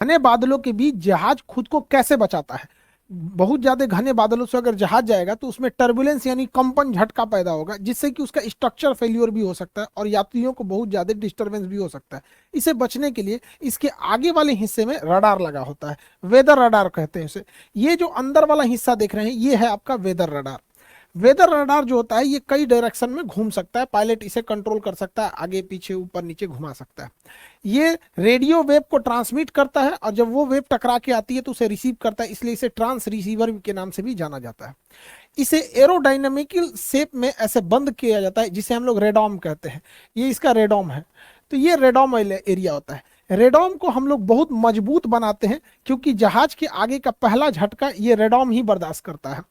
घने बादलों के बीच जहाज खुद को कैसे बचाता है। बहुत ज्यादा घने बादलों से अगर जहाज जाएगा तो उसमें टर्बुलेंस यानी कंपन झटका पैदा होगा, जिससे कि उसका स्ट्रक्चर फेल्योर भी हो सकता है और यात्रियों को बहुत ज्यादा डिस्टरबेंस भी हो सकता है। इसे बचने के लिए इसके आगे वाले हिस्से में रडार लगा होता है, वेदर रडार कहते हैं उसे। ये जो अंदर वाला हिस्सा देख रहे हैं ये है आपका वेदर रडार। वेदर रडार जो होता है ये कई डायरेक्शन में घूम सकता है, पायलट इसे कंट्रोल कर सकता है, आगे पीछे ऊपर नीचे घुमा सकता है। ये रेडियो वेव को ट्रांसमिट करता है और जब वो वेव टकरा के आती है तो उसे रिसीव करता है, इसलिए इसे ट्रांस रिसीवर के नाम से भी जाना जाता है। इसे एरोडायनेमिकल शेप में ऐसे बंद किया जाता है जिसे हम लोग रेडॉम कहते हैं। ये इसका रेडॉम है। तो ये रेडॉम एरिया होता है। रेडॉम को हम लोग बहुत मजबूत बनाते हैं क्योंकि जहाज के आगे का पहला झटका ये रेडॉम ही बर्दाश्त करता है।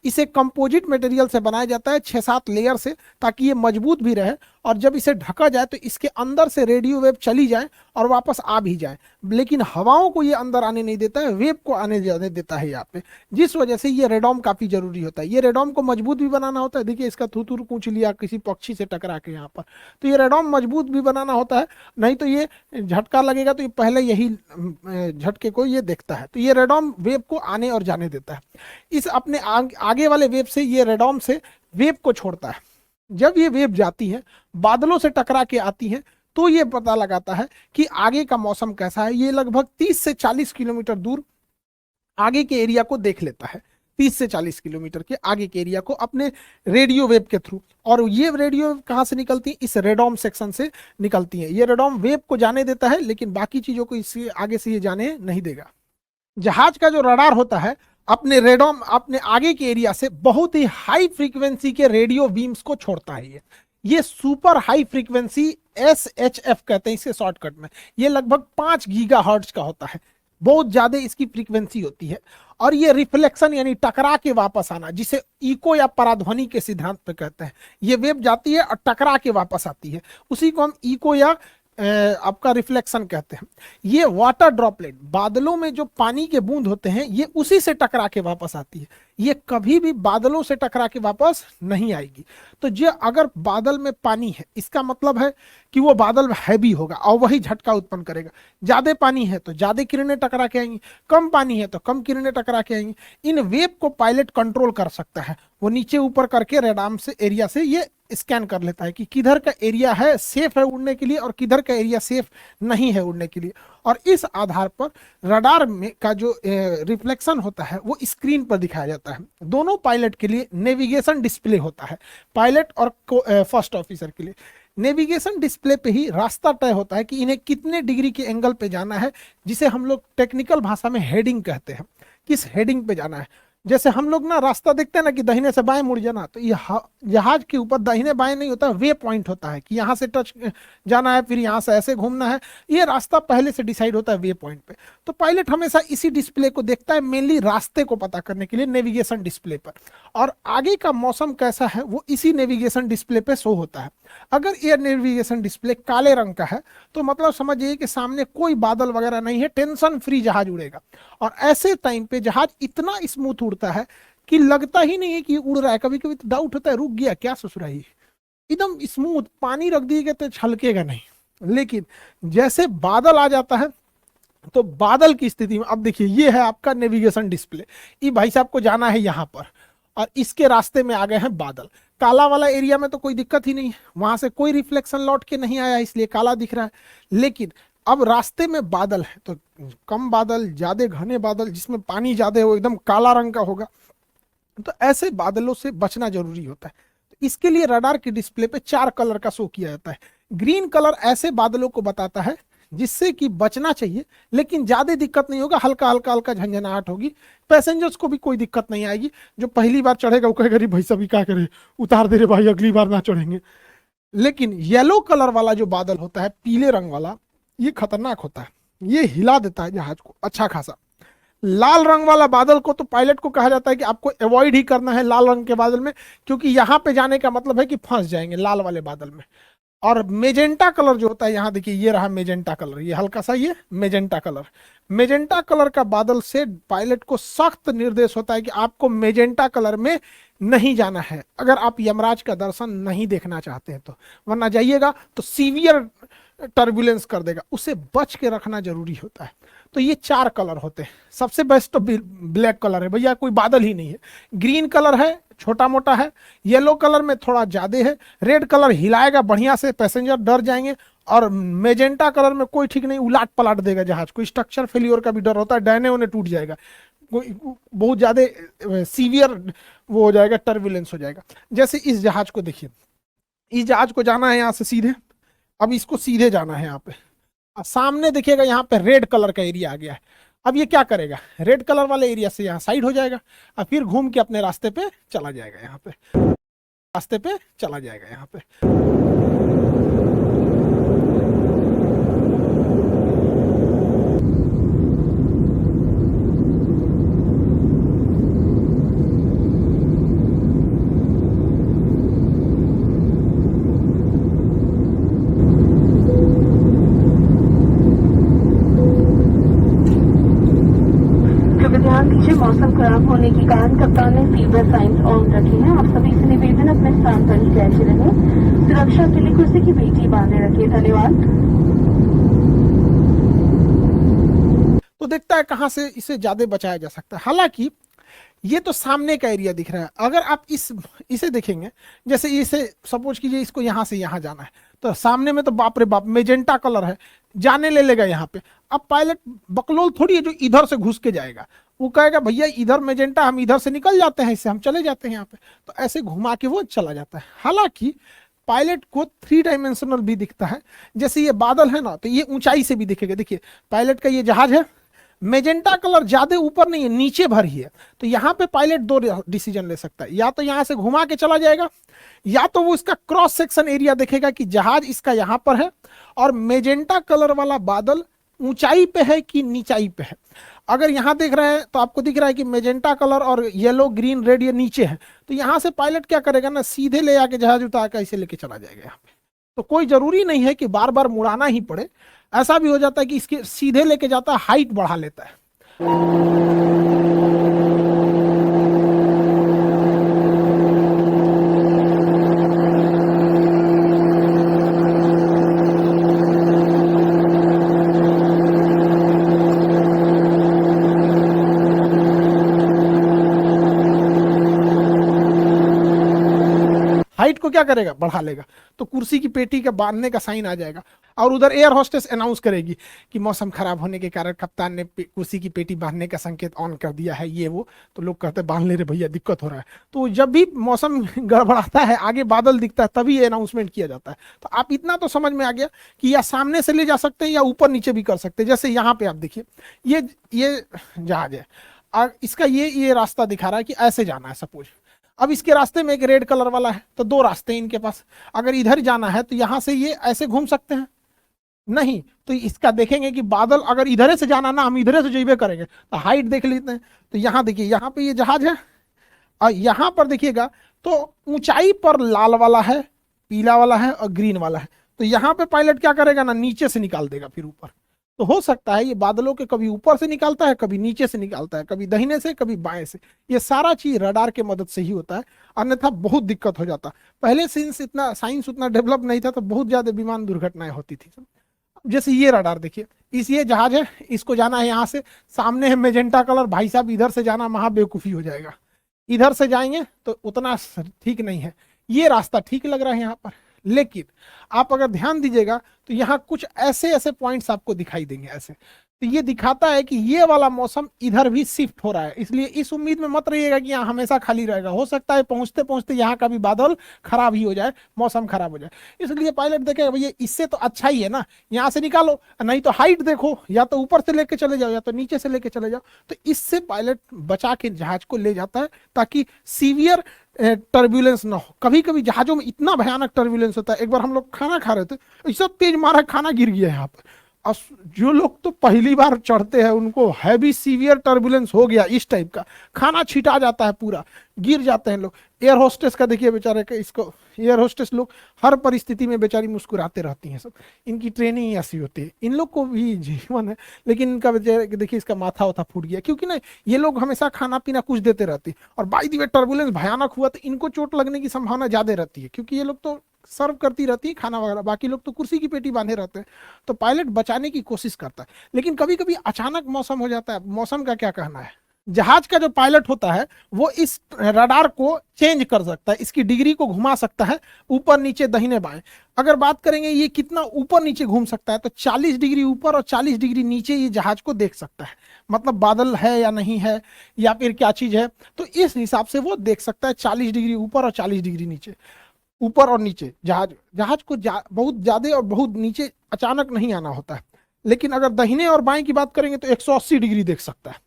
इसे कंपोजिट मटेरियल से बनाया जाता है 6-7 लेयर से, ताकि ये मजबूत भी रहे और जब इसे ढका जाए तो इसके अंदर से रेडियो वेव चली जाए और वापस आ भी जाए, लेकिन हवाओं को ये अंदर आने नहीं देता है, वेव को आने जाने देता है यहाँ पे। जिस वजह से ये रेडॉम काफी जरूरी होता है। ये रेडॉम को मजबूत भी बनाना होता है, देखिए इसका थूथूर कूच लिया किसी पक्षी से टकरा के यहाँ पर, तो ये रेडॉम मजबूत भी बनाना होता है, नहीं तो ये झटका लगेगा तो ये पहले यही झटके को ये देखता है। तो ये रेडॉम वेव को आने और जाने देता है। इस अपने आगे वाले वेव से ये रेडॉम से वेव को छोड़ता है। जब ये वेव जाती है बादलों से टकरा के आती है तो ये पता लगाता है कि आगे का मौसम कैसा है। ये लगभग 30 से 40 किलोमीटर दूर आगे के एरिया को देख लेता है, 30 से 40 किलोमीटर के आगे के एरिया को अपने रेडियो वेव के थ्रू। और ये रेडियो वेव कहाँ से निकलती है, इस रेडॉम सेक्शन से निकलती है। ये रेडॉम वेव को जाने देता है लेकिन बाकी चीजों को इससे आगे से ये जाने नहीं देगा। जहाज का जो रडार होता है अपने रेडॉम अपने आगे के एरिया से बहुत ही हाई फ्रीक्वेंसी के रेडियो बीम्स को छोड़ता है। ये सुपर हाई फ्रीक्वेंसी SHF कहते हैं इसके शॉर्टकट में। ये लगभग 5 गीगा हर्ट्ज का होता है, बहुत ज्यादा इसकी फ्रीक्वेंसी होती है। और ये रिफ्लेक्शन यानी टकरा के वापस आना, जिसे इको या पराध्वनि के सिद्धांत पे कहते हैं। ये वेव जाती है और टकरा के वापस आती है, उसी को हम इको या आपका रिफ्लेक्शन कहते हैं। ये वाटर ड्रॉपलेट, बादलों में जो पानी के बूंद होते हैं ये उसी से टकरा के वापस आती है। ये कभी भी बादलों से टकरा के वापस नहीं आएगी। तो जो अगर बादल में पानी है इसका मतलब है कि वो बादल हैवी होगा और वही झटका उत्पन्न करेगा। ज्यादा पानी है तो ज्यादा किरणें टकरा के आएंगी, कम पानी है तो कम किरणें टकरा के आएंगी। इन वेव को पायलट कंट्रोल कर सकता है, वो नीचे ऊपर करके रेडार से एरिया से ये स्कैन कर लेता है कि किधर का एरिया है सेफ है उड़ने के लिए और किधर का एरिया सेफ नहीं है उड़ने के लिए। और इस आधार पर रडार में का जो रिफ्लेक्शन होता है वो स्क्रीन पर दिखाया जाता है। दोनों पायलट के लिए नेविगेशन डिस्प्ले होता है, पायलट और फर्स्ट ऑफिसर के लिए। नेविगेशन डिस्प्ले पे ही रास्ता तय होता है कि इन्हें कितने डिग्री के एंगल पे जाना है, जिसे हम लोग टेक्निकल भाषा में हेडिंग कहते हैं। किस हेडिंग पे जाना है, जैसे हम लोग ना रास्ता देखते हैं ना कि दाहिने से बाएं मुड़ जाना, तो ये जहाज के ऊपर दाहिने बाएं नहीं होता, वे पॉइंट होता है कि यहाँ से टच जाना है फिर यहाँ से ऐसे घूमना है। ये रास्ता पहले से डिसाइड होता है वे पॉइंट पे। तो पायलट हमेशा इसी डिस्प्ले को देखता है, मेनली रास्ते को पता करने के लिए नेविगेशन डिस्प्ले पर। और आगे का मौसम कैसा है वो इसी नेविगेशन डिस्प्ले पे शो होता है। अगर ये नेविगेशन डिस्प्ले काले रंग का है तो मतलब समझिए कि सामने कोई बादल वगैरह नहीं है, टेंशन फ्री जहाज उड़ेगा। और ऐसे टाइम पे जहाज इतना स्मूथ उड़ता है कि लगता ही नहीं है कि उड़ रहा है। कभी कभी तो डाउट होता है रुक गया क्या ससुराई, एकदम स्मूथ, पानी रख दिएगा तो छलकेगा नहीं। लेकिन जैसे बादल आ जाता है तो बादल की स्थिति में अब देखिए ये है आपका नेविगेशन डिस्प्ले, ये भाई साहब को जाना है यहाँ पर और इसके रास्ते में आ गए हैं बादल। काला वाला एरिया में तो कोई दिक्कत ही नहीं है, वहां से कोई रिफ्लेक्शन लौट के नहीं आया इसलिए काला दिख रहा है। लेकिन अब रास्ते में बादल है तो कम बादल, ज्यादा घने बादल जिसमें पानी ज्यादा हो, एकदम काला रंग का होगा, तो ऐसे बादलों से बचना जरूरी होता है। तो इसके लिए रडार के डिस्प्ले पे 4 कलर का शो किया जाता है। ग्रीन कलर ऐसे बादलों को बताता है जिससे कि बचना चाहिए लेकिन ज्यादा दिक्कत नहीं होगा, हल्का हल्का हल्का झंझनाहट होगी, पैसेंजर्स को भी कोई दिक्कत नहीं आएगी। जो पहली बार चढ़ेगा वो कहेगा भाई साहब क्या करे, उतार दे रे भाई, अगली बार ना चढ़ेंगे। लेकिन येलो कलर वाला जो बादल होता है, पीले रंग वाला, ये खतरनाक होता है, ये हिला देता है जहाज को अच्छा खासा। लाल रंग वाला बादल को तो पायलट को कहा जाता है कि आपको अवॉइड ही करना है लाल रंग के बादल में, क्योंकि यहां पे जाने का मतलब है कि फंस जाएंगे लाल वाले बादल में। और मेजेंटा कलर जो होता है, यहाँ देखिए ये रहा मेजेंटा कलर, ये हल्का सा ये मेजेंटा कलर, मेजेंटा कलर का बादल से पायलट को सख्त निर्देश होता है कि आपको मेजेंटा कलर में नहीं जाना है अगर आप यमराज का दर्शन नहीं देखना चाहते हैं तो, वरना जाइएगा तो सीवियर टर्बुलेंस कर देगा, उसे बच के रखना जरूरी होता है। तो ये 4 कलर होते हैं। सबसे बेस्ट तो ब्लैक कलर है भैया, कोई बादल ही नहीं है। ग्रीन कलर है, छोटा मोटा है। येलो कलर में थोड़ा ज्यादा है। रेड कलर हिलाएगा बढ़िया से, पैसेंजर डर जाएंगे। और मेजेंटा कलर में कोई ठीक नहीं, उलाट पलाट देगा जहाज को, स्ट्रक्चर फेलियर का भी डर होता है, डैने उन्हें टूट जाएगा, कोई बहुत ज्यादा सीवियर वो हो जाएगा, टर्बुलेंस हो जाएगा। जैसे इस जहाज को देखिए, इस जहाज को जाना है यहाँ से सीधे, अब इसको सीधे जाना है यहाँ पे। सामने देखिएगा यहाँ पे रेड कलर का एरिया आ गया है। अब ये क्या करेगा, रेड कलर वाले एरिया से यहाँ साइड हो जाएगा और फिर घूम के अपने रास्ते पे चला जाएगा, यहाँ पे रास्ते पे चला जाएगा यहाँ पे। मौसम खराब होने के कारण कप्तान ने फीवर साइंस ऑन रखे हैं। आप सभी से निवेदन अपने स्थान पर ही बैठे रहें। सुरक्षा के लिए कुर्सी की पेटी बांधे रखिए। धन्यवाद। तो देखता है कहां से इसे ज्यादा बचाया जा सकता है। हालांकि ये तो सामने का एरिया दिख रहा है। अगर आप इसे देखेंगे, जैसे इसे सपोज कीजिए इसको यहां से यहां जाना है, तो सामने में तो बाप रे बाप मेजेंटा कलर है, जाने ले लेगा यहाँ पे। अब पायलट बकलोल थोड़ी है जो इधर से घुस के जाएगा, वो कहेगा भैया इधर मेजेंटा, हम इधर से निकल जाते हैं, इससे हम चले जाते हैं यहाँ पे, तो ऐसे घुमा के वो चला जाता है। हालांकि पायलट को 3 डायमेंशनल भी दिखता है। जैसे ये बादल है ना, तो ये ऊंचाई से भी दिखेगा। देखिए पायलट का ये जहाज है, मेजेंटा कलर ज्यादा ऊपर नहीं है, नीचे भर ही है। तो यहाँ पे पायलट 2 डिसीजन ले सकता है, या तो यहाँ से घुमा के चला जाएगा, या तो वो इसका क्रॉस सेक्शन एरिया देखेगा कि जहाज इसका यहाँ पर है और मेजेंटा कलर वाला बादल ऊंचाई पे है कि नीचाई पे है। अगर यहाँ देख रहे हैं तो आपको दिख रहा है कि मेजेंटा कलर और येलो ग्रीन रेड ये नीचे है, तो यहाँ से पायलट क्या करेगा ना, सीधे ले आके जहाज उतार कर इसे लेके चला जाएगा यहाँ पे। तो कोई जरूरी नहीं है कि बार बार मुड़ाना ही पड़े। ऐसा भी हो जाता है कि इसके सीधे लेके जाता है, हाइट बढ़ा लेता है। हाइट को क्या करेगा, बढ़ा लेगा। तो कुर्सी की पेटी का बांधने का साइन आ जाएगा और उधर एयर होस्टेस अनाउंस करेगी कि मौसम खराब होने के कारण कप्तान ने कुर्सी की पेटी बांधने का संकेत ऑन कर दिया है, ये वो। तो लोग कहते हैं बांध ले रे भैया, दिक्कत हो रहा है। तो जब भी मौसम गड़बड़ाता है, आगे बादल दिखता है, तभी ये अनाउंसमेंट किया जाता है। तो आप इतना तो समझ में आ गया कि या सामने से ले जा सकते हैं या ऊपर नीचे भी कर सकते हैं। जैसे यहाँ पे आप देखिए, ये जहाज है और इसका ये रास्ता दिखा रहा है कि ऐसे जाना है सपोज। अब इसके रास्ते में एक रेड कलर वाला है, तो 2 रास्ते हैं इनके पास। अगर इधर जाना है तो यहाँ से ये ऐसे घूम सकते हैं, नहीं तो इसका देखेंगे कि बादल अगर इधर से जाना ना, हम इधर से जेबे करेंगे। तो हाइट देख लेते हैं। तो यहाँ देखिए, यहाँ पे ये जहाज है और यहाँ पर देखिएगा तो ऊंचाई पर लाल वाला है, पीला वाला है और ग्रीन वाला है। तो यहाँ पे पायलट क्या करेगा ना, नीचे से निकाल देगा फिर ऊपर। तो हो सकता है ये बादलों के कभी ऊपर से निकालता है, कभी नीचे से निकालता है, कभी दाहिने से कभी बाएं से। ये सारा चीज रडार के मदद से ही होता है, अन्यथा बहुत दिक्कत हो जाता। पहले साइंस उतना डेवलप नहीं था, तो बहुत ज्यादा विमान दुर्घटनाएं होती थी। जैसे ये रडार देखिए, ये जहाज है, इसको जाना है यहाँ से, सामने है मेजेंटा कलर, भाई साहब इधर से जाना महा बेवकूफी हो जाएगा। इधर से जाएंगे तो उतना ठीक नहीं है। ये रास्ता ठीक लग रहा है यहाँ पर, लेकिन आप अगर ध्यान दीजिएगा तो यहाँ कुछ ऐसे ऐसे पॉइंट्स आपको दिखाई देंगे ऐसे। तो ये दिखाता है कि ये वाला मौसम इधर भी शिफ्ट हो रहा है। इसलिए इस उम्मीद में मत रहिएगा कि यहाँ हमेशा खाली रहेगा। हो सकता है पहुंचते पहुंचते यहाँ का भी बादल खराब ही हो जाए, मौसम खराब हो जाए। इसलिए पायलट देखेगा भैया इससे तो अच्छा ही है ना, यहाँ से निकालो, नहीं तो हाइट देखो, या तो ऊपर से लेके चले जाओ या तो नीचे से लेके चले जाओ। तो इससे पायलट बचा के जहाज को ले जाता है ताकि सीवियर टर्बुलेंस ना हो। कभी कभी जहाजों में इतना भयानक टर्बुलेंस होता है। एक बार हम लोग खाना खा रहे थे, ऐसा तेज मारा खाना गिर गया यहाँ पर। और जो लोग तो पहली बार चढ़ते हैं उनको हैवी सीवियर टर्बुलेंस हो गया, इस टाइप का खाना छिटा जाता है, पूरा गिर जाते हैं लोग। एयर होस्टेस का देखिए बेचारे का, इसको एयर होस्टेस लोग हर परिस्थिति में बेचारी मुस्कुराते रहती हैं सब। इनकी ट्रेनिंग ऐसी होती है। इन लोग को भी जीवन है, लेकिन इनका बेचारे देखिए इसका माथा वाथा फूट गया, क्योंकि ना ये लोग हमेशा खाना पीना कुछ देते रहते हैं। और बाई द वे टर्बुलेंस भयानक हुआ तो इनको चोट लगने की संभावना ज्यादा रहती है, क्योंकि ये लोग तो सर्व करती रहती है खाना वगैरह, बाकी लोग तो कुर्सी की पेटी बांधे रहते हैं। तो पायलट बचाने की कोशिश करता है, लेकिन कभी कभी अचानक मौसम हो जाता है। मौसम का क्या कहना है? जहाज का जो पायलट होता है वो इस रडार को चेंज कर सकता है, इसकी डिग्री को घुमा सकता है ऊपर नीचे दाहिने बाएं। अगर बात करेंगे ये कितना ऊपर नीचे घूम सकता है, तो 40 डिग्री ऊपर और 40 डिग्री नीचे ये जहाज को देख सकता है। मतलब बादल है या नहीं है, या फिर क्या चीज है, तो इस हिसाब से वो देख सकता है 40 डिग्री ऊपर और 40 डिग्री नीचे। ऊपर और नीचे जहाज जहाज को बहुत ज्यादा और बहुत नीचे अचानक नहीं आना होता है। लेकिन अगर दाहिने और बाएं की बात करेंगे तो 180 डिग्री देख सकता है,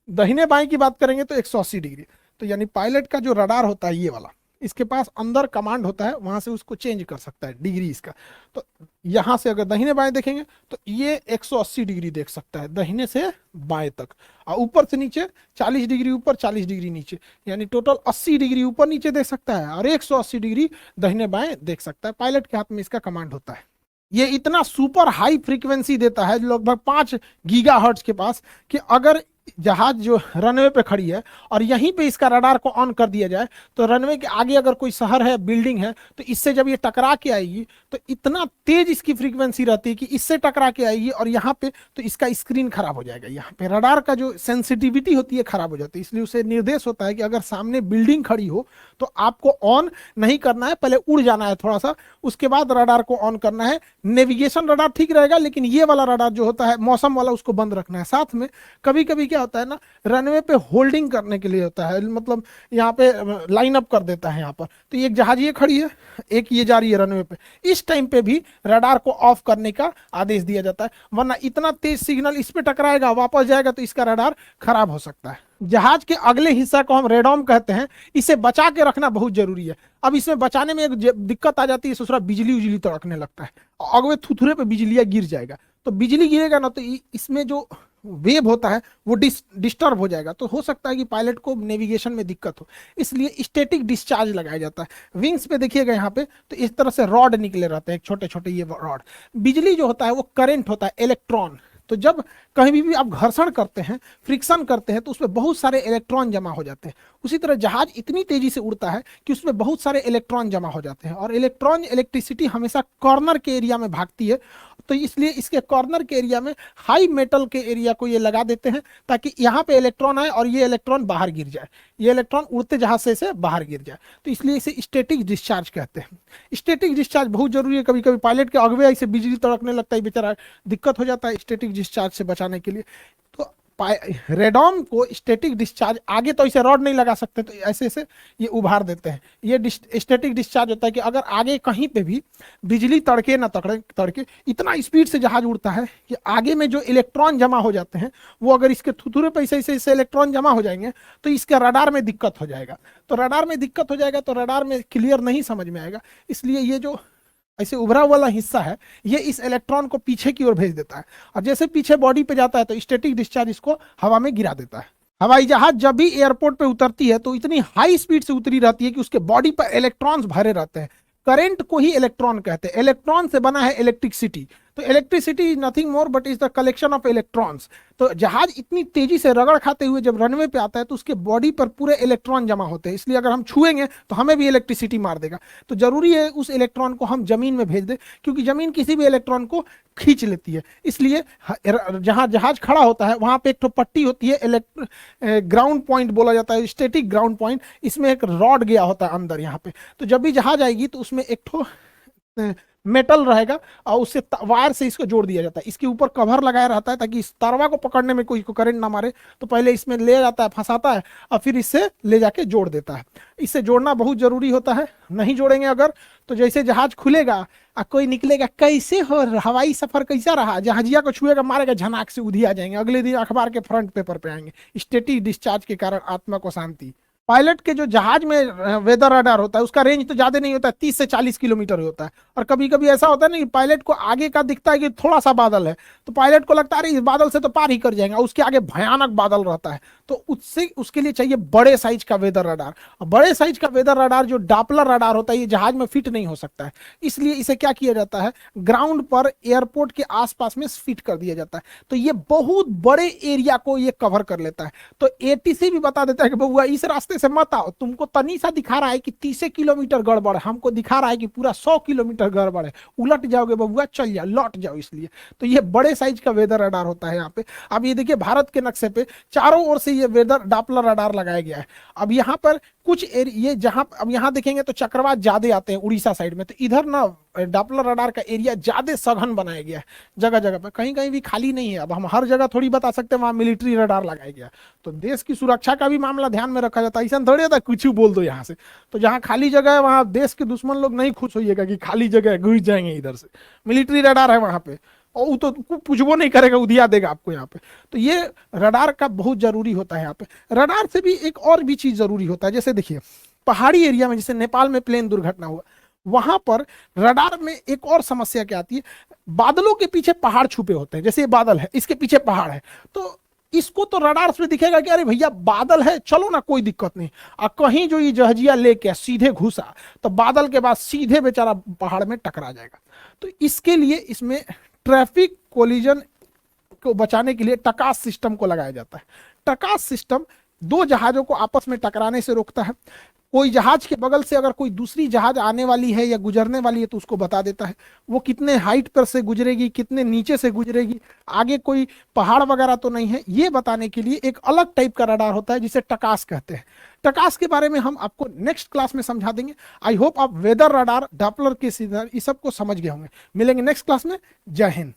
दाहिने बाएं की बात करेंगे तो 180 डिग्री। तो यानी पायलट का जो रडार होता है ये वाला, इसके पास अंदर कमांड होता है, वहां से उसको चेंज कर सकता है डिग्री इसका। तो यहां से अगर दाहिने बाएं देखेंगे तो ये 180 डिग्री देख सकता है दाहिने से बाएं तक, और ऊपर से नीचे 40 डिग्री ऊपर 40 डिग्री नीचे, यानी टोटल 80 डिग्री ऊपर नीचे देख सकता है और 180 डिग्री दाहिने बाएं देख सकता है। पायलट के हाथ में इसका कमांड होता है। ये इतना सुपर हाई फ्रीक्वेंसी देता है लगभग 5 गीगाहर्ट्ज के पास, कि अगर जहाज जो रनवे पे खड़ी है और यहीं पे इसका रडार को ऑन कर दिया जाए, तो रनवे के आगे अगर कोई शहर है, बिल्डिंग है, तो इससे जब ये टकरा के आएगी तो इतना तेज इसकी फ्रीक्वेंसी रहती है कि इससे टकरा के आएगी और यहाँ पे तो इसका स्क्रीन खराब हो जाएगा। यहाँ पे रडार का जो सेंसिटिविटी होती है खराब हो जाती है। इसलिए उसे निर्देश होता है कि अगर सामने बिल्डिंग खड़ी हो तो आपको ऑन नहीं करना है, पहले उड़ जाना है थोड़ा सा, उसके बाद रडार को ऑन करना है। नेविगेशन रडार ठीक रहेगा, लेकिन ये वाला रडार जो होता है मौसम वाला, उसको बंद रखना है। साथ में कभी कभी क्या होता है ना, रनवे पे होल्डिंग करने के लिए होता है, मतलब यहाँ पे लाइन अप कर देता है यहाँ पर, तो एक जहाज ये खड़ी है, एक ये जा रही है रनवे पे, इस टाइम पे भी रडार को ऑफ करने का आदेश दिया जाता है, वरना इतना तेज सिग्नल इस पे टकराएगा, वापस जाएगा तो इसका रडार खराब हो सकता है। जहाज के अगले हिस्सा को हम रेडॉम कहते हैं, इसे बचा के रखना बहुत जरूरी है। अब इसमें बचाने में एक दिक्कत आ जाती है, ससुरा बिजली उजली तड़कने लगता है, अगवे थुथुरे पे बिजलियां गिर जाएगा, तो बिजली गिरेगा ना तो इसमें जो वेव होता है वो डिस्टर्ब हो जाएगा, तो हो सकता है कि पायलट को नेविगेशन में दिक्कत हो। इसलिए स्टैटिक डिस्चार्ज लगाया जाता है। विंग्स पे देखिएगा यहाँ पे तो इस तरह से रॉड निकले रहते हैं, छोटे छोटे ये रॉड। बिजली जो होता है वो करंट होता है, इलेक्ट्रॉन। तो जब कहीं भी आप घर्षण करते हैं, फ्रिक्शन करते हैं, तो उसमें बहुत सारे इलेक्ट्रॉन जमा हो जाते हैं। उसी तरह जहाज इतनी तेजी से उड़ता है कि उसमें बहुत सारे इलेक्ट्रॉन जमा हो जाते हैं, और इलेक्ट्रॉन इलेक्ट्रिसिटी हमेशा कॉर्नर के एरिया में भागती है, तो इसलिए इसके कॉर्नर के एरिया में हाई मेटल के एरिया को ये लगा देते हैं, ताकि यहाँ पे इलेक्ट्रॉन आए और ये इलेक्ट्रॉन बाहर गिर जाए, ये इलेक्ट्रॉन उड़ते जहाज से बाहर गिर जाए। तो इसलिए इसे स्टैटिक डिस्चार्ज कहते हैं। स्टैटिक डिस्चार्ज बहुत जरूरी है। कभी कभी पायलट के अगवे ऐसे बिजली तड़कने लगता है, बेचारा दिक्कत हो जाता है स्टैटिक डिस्चार्ज से बचाने के लिए। तो रेडॉम को स्टैटिक डिस्चार्ज, आगे तो इसे रॉड नहीं लगा सकते, तो ऐसे ऐसे ये उभार देते हैं। ये स्टैटिक डिस्चार्ज होता है कि अगर आगे कहीं पे भी बिजली तड़के ना तड़के, इतना स्पीड से जहाज उड़ता है कि आगे में जो इलेक्ट्रॉन जमा हो जाते हैं वो अगर इसके थुथुरे पे ऐसे इलेक्ट्रॉन जमा हो जाएंगे तो इसके रडार में दिक्कत हो जाएगा। तो रडार में दिक्कत हो जाएगा तो रडार में क्लियर नहीं समझ में आएगा। इसलिए ये जो ऐसे उभरा वाला हिस्सा है ये इस इलेक्ट्रॉन को पीछे की ओर भेज देता है, और जैसे पीछे बॉडी पे जाता है तो स्टैटिक डिस्चार्ज इसको हवा में गिरा देता है। हवाई जहाज जब भी एयरपोर्ट पे उतरती है तो इतनी हाई स्पीड से उतरी रहती है कि उसके बॉडी पर इलेक्ट्रॉन्स भरे रहते हैं। करंट को ही इलेक्ट्रॉन कहते हैं। इलेक्ट्रॉन से बना है इलेक्ट्रिसिटी। तो electricity is nothing more but is the collection of electrons. तो जहाज इतनी तेजी से रगड़ खाते हुए जब रनवे पे आता है तो उसके बॉडी पर पूरे इलेक्ट्रॉन जमा होते हैं, इसलिए अगर हम छुएंगे तो हमें भी इलेक्ट्रिसिटी मार देगा। तो जरूरी है उस इलेक्ट्रॉन को हम जमीन में भेज दें, क्योंकि जमीन किसी भी इलेक्ट्रॉन को खींच लेती है। इसलिए जहां जहाज खड़ा होता है वहां पे एक तो पट्टी होती है, ग्राउंड पॉइंट बोला जाता है, स्टैटिक ग्राउंड पॉइंट। इसमें एक रॉड गया होता है अंदर यहाँ पे। तो जब भी जहाज आएगी तो उसमें एक तो मेटल रहेगा और उससे वायर से इसको जोड़ दिया जाता है। इसके ऊपर कवर लगाया रहता है ताकि इस तरवा को पकड़ने में कोई को करंट ना मारे। तो पहले इसमें ले जाता है, फंसाता है, और फिर इससे ले जाके जोड़ देता है। इससे जोड़ना बहुत जरूरी होता है। नहीं जोड़ेंगे अगर तो जैसे जहाज खुलेगा और कोई निकलेगा, कैसे हो हवाई सफर कैसा रहा, जहाजिया को छुएगा मारेगा, झनाक से उधिया जाएंगे, अगले दिन अखबार के फ्रंट पेपर पे आएंगे। स्टैटिक डिस्चार्ज के कारण आत्मा को शांति। पायलट के जो जहाज में वेदर रडार होता है उसका रेंज तो ज्यादा नहीं होता है, 30 से 40 किलोमीटर होता है। और कभी कभी ऐसा होता है ना कि पायलट को आगे का दिखता है कि थोड़ा सा बादल है, तो पायलट को लगता है इस बादल से तो पार ही कर जाएंगे, उसके आगे भयानक बादल रहता है। तो उसके लिए चाहिए बड़े साइज का वेदर रडार। और बड़े साइज का वेदर रडार जो डॉपलर रडार होता है ये जहाज में फिट नहीं हो सकता है। इसलिए इसे क्या किया जाता है, ग्राउंड पर एयरपोर्ट के आसपास में फिट कर दिया जाता है। तो ये बहुत बड़े एरिया को ये कवर कर लेता है। तो एटीसी भी बता देता है कि बउआ इस रास्ते से मत आओ, तुमको तनी सा दिखा रहा है कि 30 किलोमीटर गड़बड़ है, हमको दिखा रहा है कि पूरा 100 किलोमीटर गड़बड़ है, उलट जाओगे बबुआ, चल जाओ, लौट जाओ। इसलिए तो ये बड़े साइज का वेदर रडार होता है यहाँ पे। अब ये देखिए भारत के नक्शे पे चारों ओर से ये वेदर डॉपलर रडार लगाया गया है। अब यहाँ पर कुछ ये जहां अब यहाँ देखेंगे तो चक्रवात ज्यादा आते हैं उड़ीसा साइड में, तो इधर ना डॉपलर रडार का एरिया ज्यादा सघन बनाया गया है जगह जगह पे, कहीं कहीं भी खाली नहीं है। अब हम हर जगह थोड़ी बता सकते हैं वहां मिलिट्री रडार लगाया गया, तो देश की सुरक्षा का भी मामला ध्यान में रखा जाता है। ऐसा थोड़ी होता कुछ बोल दो यहाँ से, तो जहाँ खाली जगह है वहां देश के दुश्मन लोग नहीं खुश होइएगा कि खाली जगह है घुस जाएंगे इधर से, मिलिट्री रडार है वहां पे, और वो तो पूछबो नहीं करेगा, उधिया देगा आपको यहाँ पे। तो ये रडार का बहुत जरूरी होता है यहाँ पे। रडार से भी एक और भी चीज जरूरी होता है, जैसे देखिए पहाड़ी एरिया में, जैसे नेपाल में प्लेन दुर्घटना हुआ, वहां पर रडार में एक और समस्या क्या आती है, बादलों के पीछे पहाड़ छुपे होते हैं, जैसे ये बादल है इसके पीछे पहाड़ है, तो इसको तो रडार से दिखेगा कि अरे भैया बादल है, चलो ना कोई दिक्कत नहीं। और कहीं जो ये जहाजिया लेके सीधे घुसा तो बादल के बाद सीधे बेचारा पहाड़ में टकरा जाएगा। तो इसके लिए इसमें ट्रैफिक कोलिजन को बचाने के लिए टकास सिस्टम को लगाया जाता है। टकास सिस्टम दो जहाजों को आपस में टकराने से रोकता है। कोई जहाज के बगल से अगर कोई दूसरी जहाज आने वाली है या गुजरने वाली है तो उसको बता देता है, वो कितने हाइट पर से गुजरेगी, कितने नीचे से गुजरेगी, आगे कोई पहाड़ वगैरह तो नहीं है, ये बताने के लिए एक अलग टाइप का रडार होता है जिसे टकास कहते हैं। टकास के बारे में हम आपको नेक्स्ट क्लास में समझा देंगे। आई होप आप वेदर रडार, डॉपलर के सिग्नल, इस सब को समझ गए होंगे। मिलेंगे नेक्स्ट क्लास में। जय हिंद।